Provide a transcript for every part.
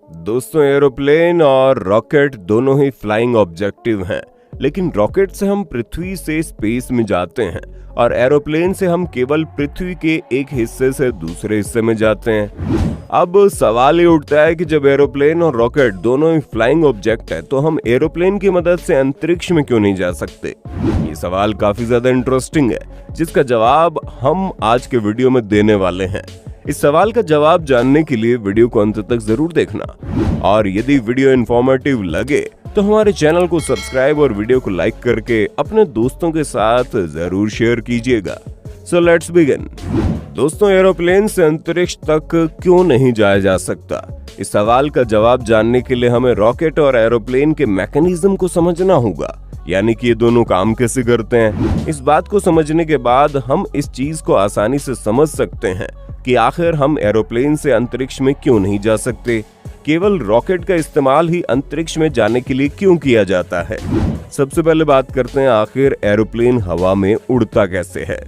दोस्तों, एरोप्लेन और रॉकेट दोनों ही फ्लाइंग ऑब्जेक्टिव हैं, लेकिन रॉकेट से हम पृथ्वी से स्पेस में जाते हैं और एरोप्लेन से हम केवल पृथ्वी के एक हिस्से से दूसरे हिस्से में जाते हैं। अब सवाल ये उठता है कि जब एरोप्लेन और रॉकेट दोनों ही फ्लाइंग ऑब्जेक्ट है, तो हम एरोप्लेन की मदद से अंतरिक्ष में क्यों नहीं जा सकते? ये सवाल काफी ज्यादा इंटरेस्टिंग है, जिसका जवाब हम आज के वीडियो में देने वाले हैं। इस सवाल का जवाब जानने के लिए वीडियो को अंत तक जरूर देखना, और यदि वीडियो इन्फॉर्मेटिव लगे तो हमारे चैनल को सब्सक्राइब और वीडियो को लाइक करके अपने दोस्तों के साथ जरूर शेयर कीजिएगा। So let's begin. दोस्तों, एरोप्लेन से अंतरिक्ष तक क्यों नहीं जाया जा सकता? इस सवाल का जवाब जानने के लिए हमें रॉकेट और एरोप्लेन के मैकेनिज्म को समझना होगा, यानी कि ये दोनों काम कैसे करते हैं। इस बात को समझने के बाद हम इस चीज को आसानी से समझ सकते हैं कि आखिर हम एरोप्लेन से अंतरिक्ष में क्यों नहीं जा सकते। केवल रॉकेट का इस्तेमाल ही अंतरिक्ष में जाने के लिए क्यों किया जाता है? सबसे पहले बात करते हैं, आखिर एरोप्लेन हवा में उड़ता कैसे है।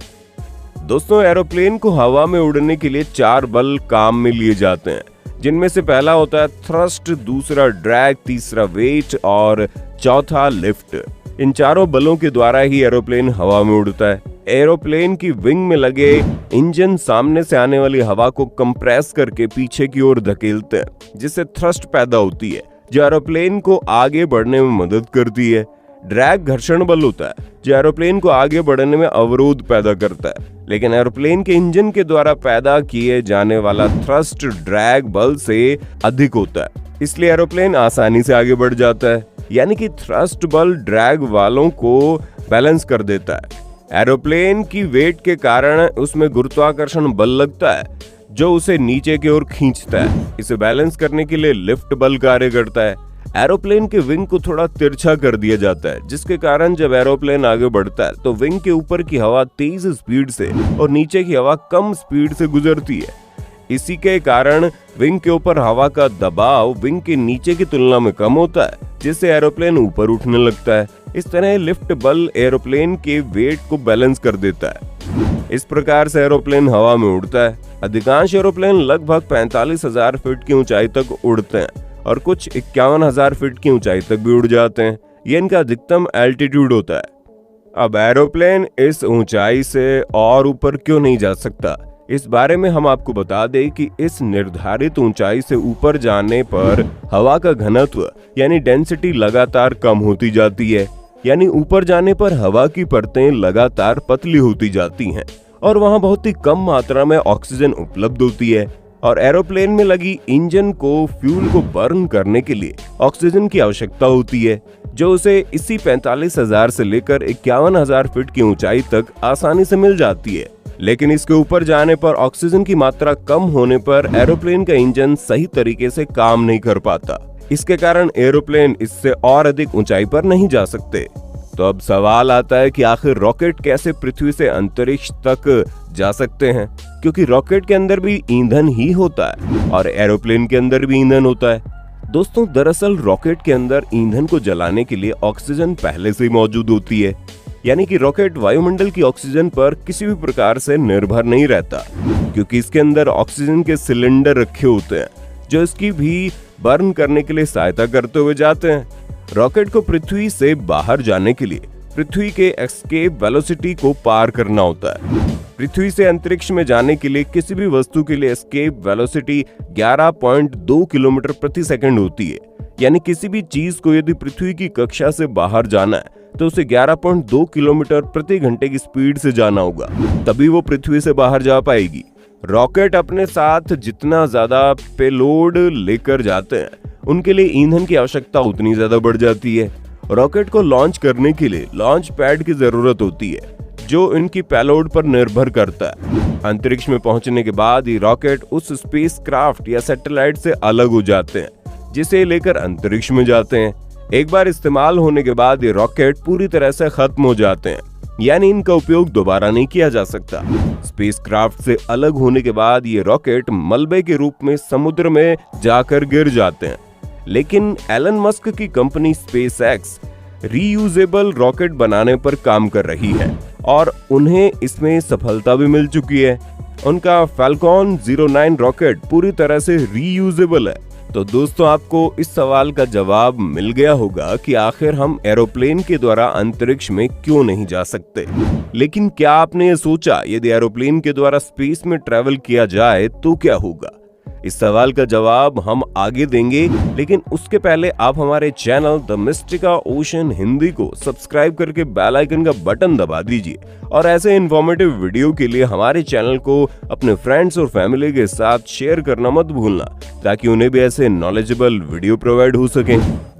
दोस्तों, एरोप्लेन को हवा में उड़ने के लिए 4 बल काम में लिए जाते हैं, जिनमें से पहला होता है थ्रस्ट, दूसरा ड्रैग, तीसरा वेट और चौथा लिफ्ट। इन चारों बलों के द्वारा ही एरोप्लेन हवा में उड़ता है। एरोप्लेन की विंग में लगे इंजन सामने से आने वाली हवा को कंप्रेस करके पीछे की ओर धकेलते हैं, जिससे थ्रस्ट पैदा होती है, जो एरोप्लेन को आगे बढ़ने में मदद करती है। ड्रैग घर्षण बल होता है, जो एरोप्लेन को आगे बढ़ने में अवरोध पैदा करता है, लेकिन एरोप्लेन के इंजन के द्वारा पैदा किए जाने वाला थ्रस्ट ड्रैग बल से अधिक होता है, इसलिए एरोप्लेन आसानी से आगे बढ़ जाता है। यानी कि थ्रस्ट बल ड्रैग वालों को बैलेंस कर देता है। एरोप्लेन की वेट के कारण उसमें गुरुत्वाकर्षण बल लगता है, जो उसे नीचे की ओर खींचता है। इसे बैलेंस करने के लिए लिफ्ट बल कार्य करता है। एरोप्लेन के विंग को थोड़ा तिरछा कर दिया जाता है, जिसके कारण जब एरोप्लेन आगे बढ़ता है तो विंग के ऊपर की हवा तेज स्पीड से और नीचे की हवा कम स्पीड से गुजरती है। इसी के कारण विंग के ऊपर हवा का दबाव विंग के नीचे की तुलना में कम होता है, जिससे एरोप्लेन ऊपर उठने लगता है। इस तरह लिफ्ट बल एरोप्लेन के वेट को बैलेंस कर देता है। इस प्रकार से एरोप्लेन हवा में उड़ता है। अधिकांश एरोप्लेन लगभग 45,000 फीट की ऊंचाई तक उड़ते हैं और कुछ 51,000 फीट की ऊंचाई तक भी उड़ जाते हैं। ये इनका अधिकतम एल्टीट्यूड होता है। अब एरोप्लेन इस ऊंचाई से और ऊपर क्यों नहीं जा सकता? इस बारे में हम आपको बता दें कि इस निर्धारित ऊंचाई से ऊपर जाने पर हवा का घनत्व यानी डेंसिटी लगातार कम होती जाती है। यानी ऊपर जाने पर हवा की परतें लगातार पतली होती जाती हैं और वहां बहुत ही कम मात्रा में ऑक्सीजन उपलब्ध होती है। और एरोप्लेन में लगी इंजन को फ्यूल को बर्न करने के लिए ऑक्सीजन की आवश्यकता होती है, जो उसे इसी 45,000 से लेकर 51,000 फीट की ऊंचाई तक आसानी से मिल जाती है। लेकिन इसके ऊपर जाने पर ऑक्सीजन की मात्रा कम होने पर एरोप्लेन का इंजन सही तरीके से काम नहीं कर पाता। इसके कारण एरोप्लेन इससे और अधिक ऊंचाई पर नहीं जा सकते। तो अब सवाल आता है कि आखिर रॉकेट कैसे पृथ्वी से अंतरिक्ष तक जा सकते हैं? क्योंकि रॉकेट के अंदर भी ईंधन ही होता है और एरोप्लेन के अंदर भी ईंधन होता है। दोस्तों, दरअसल रॉकेट के अंदर ईंधन को जलाने के लिए ऑक्सीजन पहले से ही मौजूद होती है। यानी कि रॉकेट वायुमंडल की ऑक्सीजन पर किसी भी प्रकार से निर्भर नहीं रहता, क्योंकि इसके अंदर ऑक्सीजन के सिलेंडर रखे होते हैं, जो इसकी भी बर्न करने के लिए सहायता करते हुए जाते हैं। रॉकेट को पृथ्वी से बाहर जाने के लिए पृथ्वी के एस्केप वेलोसिटी को पार करना होता है। पृथ्वी से अंतरिक्ष में जाने के लिए किसी भी वस्तु के लिए एस्केप वेलोसिटी 11.2 किलोमीटर प्रति सेकंड होती है। यानी किसी भी चीज को यदि पृथ्वी की कक्षा से बाहर जाना है तो उसे 11.2 किलोमीटर प्रति घंटे की स्पीड से जाना होगा, तभी वो पृथ्वी से बाहर जा पाएगी। रॉकेट अपने साथ जितना ज्यादा पेलोड लेकर जाते हैं, उनके लिए ईंधन की आवश्यकता उतनी ज्यादा बढ़ जाती है। रॉकेट को लॉन्च करने के लिए लॉन्च पैड की जरूरत होती है, जो इनकी पेलोड पर निर्भर करता है। अंतरिक्ष में पहुंचने के बाद ये रॉकेट उस स्पेसक्राफ्ट या सैटेलाइट से अलग हो जाते हैं, जिसे लेकर अंतरिक्ष में जाते हैं। एक बार इस्तेमाल होने के बाद ये रॉकेट पूरी तरह से खत्म हो जाते हैं, यानी इनका उपयोग दोबारा नहीं किया जा सकता। स्पेसक्राफ्ट से अलग होने के बाद ये रॉकेट मलबे के रूप में समुद्र में जाकर गिर जाते हैं। लेकिन एलन मस्क की कंपनी स्पेसएक्स रीयूजेबल रॉकेट बनाने पर काम कर रही है और उन्हें इसमें सफलता भी मिल चुकी है। उनका फैल्कॉन 09 रॉकेट पूरी तरह से रीयूजेबल है तो दोस्तों आपको इस सवाल का जवाब मिल गया होगा कि आखिर हम एरोप्लेन के द्वारा अंतरिक्ष में क्यों नहीं जा सकते। लेकिन क्या आपने ये सोचा यदि एरोप्लेन के द्वारा स्पेस में ट्रैवल किया जाए तो क्या होगा? इस सवाल का जवाब हम आगे देंगे, लेकिन उसके पहले आप हमारे channel the Mystica ocean Hindi को सब्सक्राइब करके बेल आइकन का बटन दबा दीजिए और ऐसे इन्फॉर्मेटिव वीडियो के लिए हमारे चैनल को अपने फ्रेंड्स और फैमिली के साथ शेयर करना मत भूलना, ताकि उन्हें भी ऐसे नॉलेजेबल वीडियो प्रोवाइड हो सके।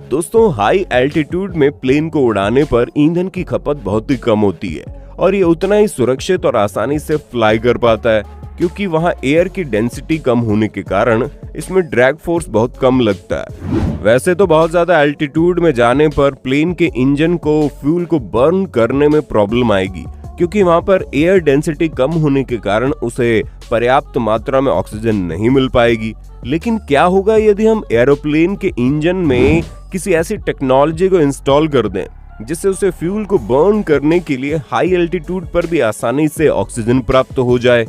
दोस्तों हाई एल्टीट्यूड में प्लेन को उड़ाने पर ईंधन की खपत बहुत ही कम होती है और ये उतना ही सुरक्षित और आसानी से फ्लाई कर पाता है, क्योंकि वहाँ एयर की डेंसिटी कम होने के कारण इसमें ड्रैग फोर्स बहुत कम लगता है। वैसे तो बहुत ज्यादा एल्टीट्यूड में जाने पर प्लेन के इंजन को फ्यूल को बर्न करने में प्रॉब्लम आएगी, क्योंकि वहाँ पर एयर डेंसिटी कम होने के कारण उसे पर्याप्त मात्रा में ऑक्सीजन नहीं मिल पाएगी। लेकिन क्या होगा यदि हम एरोप्लेन के इंजन में किसी ऐसी टेक्नोलॉजी को इंस्टॉल कर दें जिससे उसे फ्यूल को बर्न करने के लिए हाई एल्टीट्यूड पर भी आसानी से ऑक्सीजन प्राप्त हो जाए?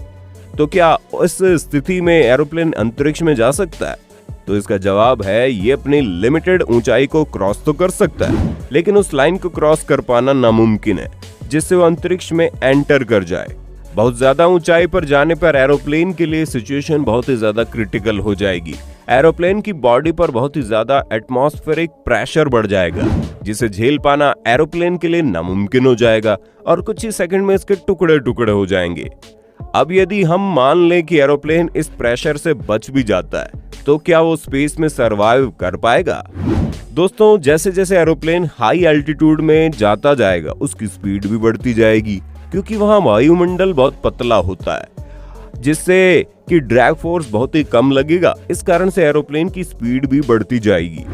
तो क्या इस स्थिति में एरोप्लेन अंतरिक्ष में जा सकता है? तो इसका जवाब है ये अपनी लिमिटेड ऊंचाई को क्रॉस तो कर सकता है, लेकिन उस लाइन को क्रॉस कर पाना नामुमकिन है जिससे वो अंतरिक्ष में एंटर कर जाए। बहुत ज्यादा ऊंचाई पर जाने पर एरोप्लेन के लिए सिचुएशन बहुत ही ज्यादा क्रिटिकल हो जाएगी। एरोप्लेन की बॉडी पर बहुत ही ज्यादा एटमॉस्फेरिक प्रेशर बढ़ जाएगा, जिसे झेल पाना एरोप्लेन के लिए नामुमकिन हो जाएगा और कुछ ही सेकंड में इसके टुकड़े टुकड़े हो जाएंगे। अब यदि हम मान लें कि एरोप्लेन इस प्रेशर से बच भी जाता है, तो क्या वो स्पेस में सरवाइव कर पाएगा? दोस्तों जैसे जैसे एरोप्लेन हाई एल्टीट्यूड में जाता जाएगा उसकी स्पीड भी बढ़ती जाएगी, क्योंकि वहां वायुमंडल बहुत पतला होता है जिससे कि ड्रैग फोर्स बहुत ही कम लगेगा। इस कारण से एरोप्लेन की स्पीड भी बढ़ती जाएगी।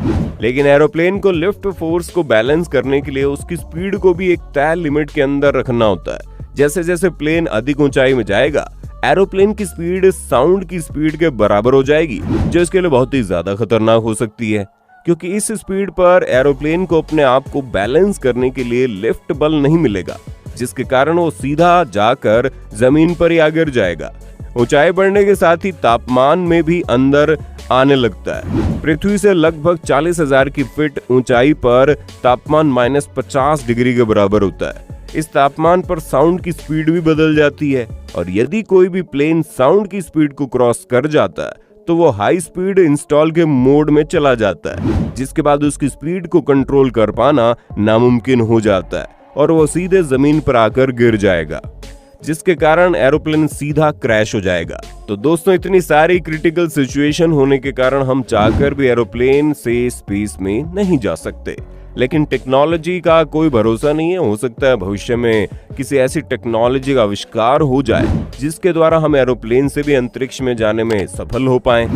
लेकिन एरोप्लेन को लिफ्ट फोर्स को बैलेंस करने के लिए उसकी स्पीड को भी एक तय लिमिट के अंदर रखना होता है। जैसे जैसे प्लेन अधिक ऊंचाई में जाएगा, एरोप्लेन की स्पीड साउंड की स्पीड के बराबर हो जाएगी, जो इसके लिए बहुत ही ज्यादा खतरनाक हो सकती है, क्योंकि इस स्पीड पर एरोप्लेन को अपने आप को बैलेंस करने के लिए लिफ्ट बल नहीं मिलेगा, जिसके कारण वो सीधा जाकर जमीन पर ही गिर जाएगा। ऊंचाई बढ़ने के साथ ही तापमान में भी अंदर आने लगता है। पृथ्वी से लगभग 40,000 की फीट ऊंचाई पर तापमान -50 डिग्री के बराबर होता है। इस तापमान पर साउंड की स्पीड भी बदल जाती है, और यदि कोई भी प्लेन साउंड की स्पीड को क्रॉस कर जाता है तो वो हाई स्पीड इंस्टॉल के मोड में चला जाता है, जिसके बाद उसकी स्पीड को कंट्रोल कर पाना नामुमकिन हो जाता है और वो सीधे जमीन पर आकर गिर जाएगा, जिसके कारण एरोप्लेन सीधा क्रैश हो जाएगा। तो दोस्तों इतनी सारी क्रिटिकल सिचुएशन होने के कारण हम चाहकर भी एरोप्लेन से स्पेस में नहीं जा सकते। लेकिन टेक्नोलॉजी का कोई भरोसा नहीं है, हो सकता है भविष्य में किसी ऐसी टेक्नोलॉजी का आविष्कार हो जाए जिसके द्वारा हम एरोप्लेन से भी अंतरिक्ष में जाने में सफल हो पाएं।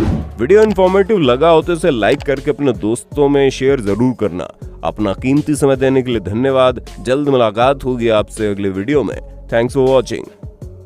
वीडियो इन्फॉर्मेटिव लगा हो तो इसे लाइक करके अपने दोस्तों में शेयर जरूर करना। अपना कीमती समय देने के लिए धन्यवाद। जल्द मुलाकात होगी आपसे अगले वीडियो में। Thanks for watching.